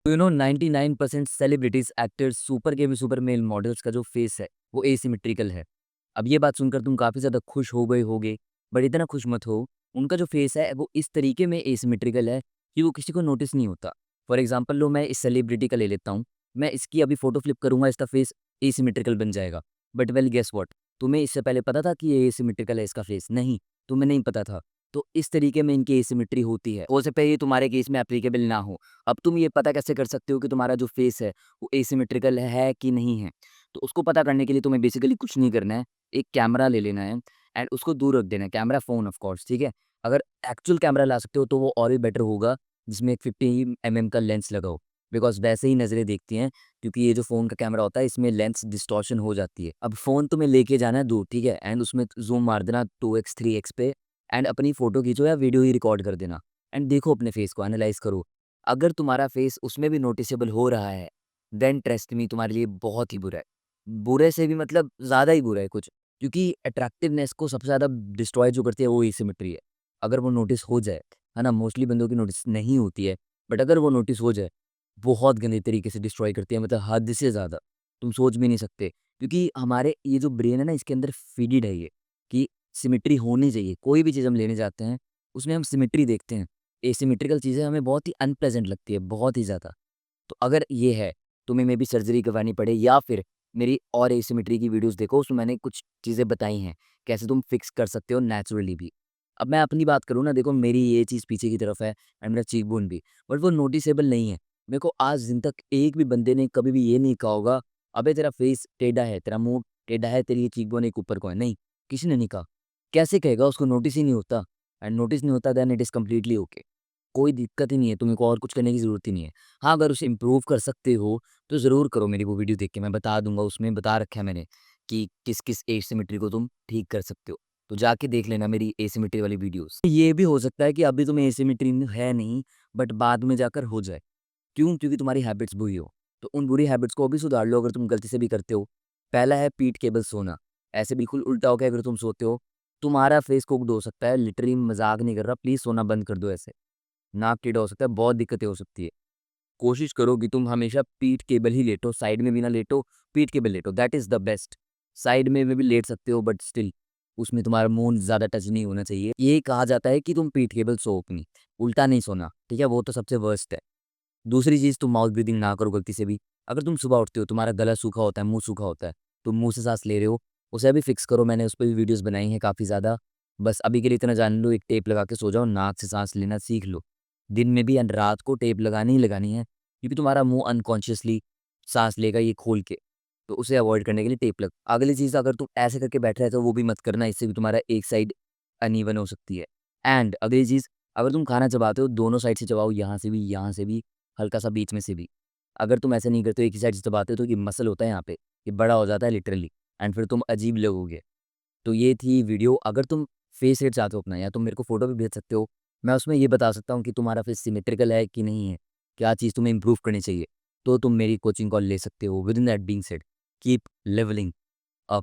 तो 99% celebrities, actors, super के भी सुपर मेल मॉडल्स का जो फेस है वो एसिमेट्रिकल है। अब ये बात सुनकर तुम काफ़ी ज़्यादा खुश हो गए होगे, बट इतना खुश मत हो। उनका जो फेस है वो इस तरीके में एसिमेट्रिकल है कि वो किसी को नोटिस नहीं होता। फॉर एग्जांपल लो, मैं इस सेलिब्रिटी का ले लेता हूँ। मैं इसकी अभी फ़ोटो फ्लिप करूँगा, इसका फेस एसिमेट्रिकल बन जाएगा। बट वेल गेस व्हाट, तुम्हें इससे पहले पता था कि ये एसिमेट्रिकल है इसका फेस? नहीं, तुम्हें नहीं पता था। तो इस तरीके में इनकी एसिमेट्री होती है। हो सकता है ये तुम्हारे केस में एप्लीकेबल ना हो। अब तुम ये पता कैसे कर सकते हो कि तुम्हारा जो फेस है वो एसिमेट्रिकल है कि नहीं है? तो उसको पता करने के लिए तुम्हें बेसिकली कुछ नहीं करना है। एक कैमरा ले लेना है एंड उसको दूर रख देना है, कैमरा फ़ोन ऑफ कोर्स, ठीक है? अगर एक्चुअल कैमरा ला सकते हो तो वो और भी बेटर होगा, जिसमें एक 50 एमएम का लेंस लगा हो। बिकॉज़ वैसे ही नज़रें देखती हैं, क्योंकि ये जो फ़ोन का कैमरा होता है इसमें लेंस डिस्टॉर्शन हो जाती है। अब फ़ोन तुम्हें लेके जाना है दूर, ठीक है? एंड उसमें ज़ूम मार देना 2x 3x पे एंड अपनी फ़ोटो खींचो या वीडियो ही रिकॉर्ड कर देना एंड देखो अपने फेस को, एनालाइज़ करो। अगर तुम्हारा फेस उसमें भी नोटिसेबल हो रहा है, देन ट्रस्ट मी तुम्हारे लिए बहुत ही बुरा है। बुरे से भी मतलब ज़्यादा ही बुरा है कुछ, क्योंकि अट्रैक्टिवनेस को सबसे ज़्यादा डिस्ट्रॉय जो करती है वो एसिमेट्री है। अगर वो नोटिस हो जाए, है ना? मोस्टली बंदों की नोटिस नहीं होती है, बट अगर वो नोटिस हो जाए, बहुत गंदे तरीके से डिस्ट्रॉय करती है, मतलब हद से ज़्यादा। तुम सोच भी नहीं सकते, क्योंकि हमारे ये जो ब्रेन है ना इसके अंदर फीडेड है ये, कि सिमेट्री होनी चाहिए। कोई भी चीज़ हम लेने जाते हैं, उसमें हम सिमेट्री देखते हैं। एसिमेट्रिकल चीज़ें हमें बहुत ही अनप्लेज़ेंट लगती है, बहुत ही ज़्यादा। तो अगर ये है, तुम्हें मेबी सर्जरी करवानी पड़े या फिर मेरी और एसिमेट्री की वीडियोज़ देखो, उसमें मैंने कुछ चीज़ें बताई हैं, कैसे तुम फिक्स कर सकते हो नेचुरली भी। अब मैं अपनी बात करूँ ना, देखो मेरी ये चीज़ पीछे की तरफ है एंड मेरा चीक बोन भी, बट वो नोटिसेबल नहीं है। मेरे को आज दिन तक एक भी बंदे ने कभी भी ये नहीं कहा होगा, "अबे तेरा फेस टेढ़ा है, तेरा मुँह टेढ़ा है, तेरी ये चीक बोन एक ऊपर को है।" नहीं, किसी ने नहीं कहा। कैसे कहेगा? उसको नोटिस ही नहीं होता एंड नोटिस नहीं होता, then it is completely okay. कोई दिक्कत ही नहीं है, तुम्हें को और कुछ करने की ज़रूरत ही नहीं है। हाँ, अगर उसे इम्प्रूव कर सकते हो, तो ज़रूर करो। मेरी वो वीडियो देख के मैं बता दूँगा, उसमें बता रखा है मैंने कि किस-किस एसिमेट्री को तुम ठीक कर सकते हो। तो जाके देख लेना मेरी एसिमेट्री वाली वीडियोज़। ये भी हो सकता है कि अभी तुम्हें एसिमेट्री है नहीं, बट बाद में जाकर हो जाए। क्यों? क्योंकि तुम्हारी हैबिट्स बुरी हो। तो उन बुरी हैबिट्स को भी सुधार लो अगर तुम गलती से भी करते हो। पहला है पीठ के बल सोना। ऐसे बिल्कुल उल्टा होके अगर तुम सोते हो, तुम्हारा फेस कुक्ड हो सकता है, लिटरली मज़ाक नहीं कर रहा, प्लीज़ सोना बंद कर दो ऐसे। नाक टेढ़ा हो सकता है, बहुत दिक्कतें हो सकती है। कोशिश करो कि तुम हमेशा पीठ के बल ही लेटो, साइड में भी ना लेटो, पीठ के बल लेटो, that is the best. Side में भी लेट सकते हो बट स्टिल उसमें तुम्हारा मुँह ज़्यादा टच नहीं होना चाहिए। ये कहा जाता है कि तुम पीठ के बल सो अपनी, उल्टा नहीं सोना, ठीक है? वो तो सबसे वर्स्ट है। दूसरी चीज़, तुम माउथ ब्रीथिंग ना करो गलती से भी। अगर तुम सुबह उठते हो, तुम्हारा गला सूखा होता है, मुँह सूखा होता है, तुम मुँह से साँस ले रहे हो, उसे अभी फिक्स करो। मैंने उस पे भी वीडियोज़ बनाई हैं काफ़ी ज़्यादा। बस अभी के लिए इतना जान लो, एक टेप लगा के सो जाओ, नाक से साँस लेना सीख लो। दिन में भी एंड रात को टेप लगानी ही लगानी है, क्योंकि तुम्हारा मुँह अनकॉन्शियसली साँस लेगा ये खोल के, तो उसे अवॉइड करने के लिए टेप लग अगली चीज़, अगर तुम ऐसे करके बैठ रहे हो तो वो भी मत करना, इससे भी तुम्हारा एक साइड अनइवन हो सकती है। एंड अगली चीज़, अगर तुम खाना चबाते हो, दोनों साइड से चबाओ, यहाँ से भी, हल्का-सा बीच में से भी। अगर तुम ऐसे नहीं करते हो, एक ही साइड से दबाते हो, तो ये मसल होता है यहाँ पे, ये बड़ा हो जाता है लिटरली एंड फिर तुम अजीब लगोगे। तो ये थी वीडियो। अगर तुम फेस रेट चाहते हो अपना, या तुम मेरे को फ़ोटो भी भेज सकते हो। मैं उसमें ये बता सकता हूँ कि तुम्हारा फेस सिमेट्रिकल है कि नहीं है, क्या चीज़ तुम्हें इम्प्रूव करनी चाहिए। तो तुम मेरी कोचिंग कॉल ले सकते हो। With in that being said, keep levelling.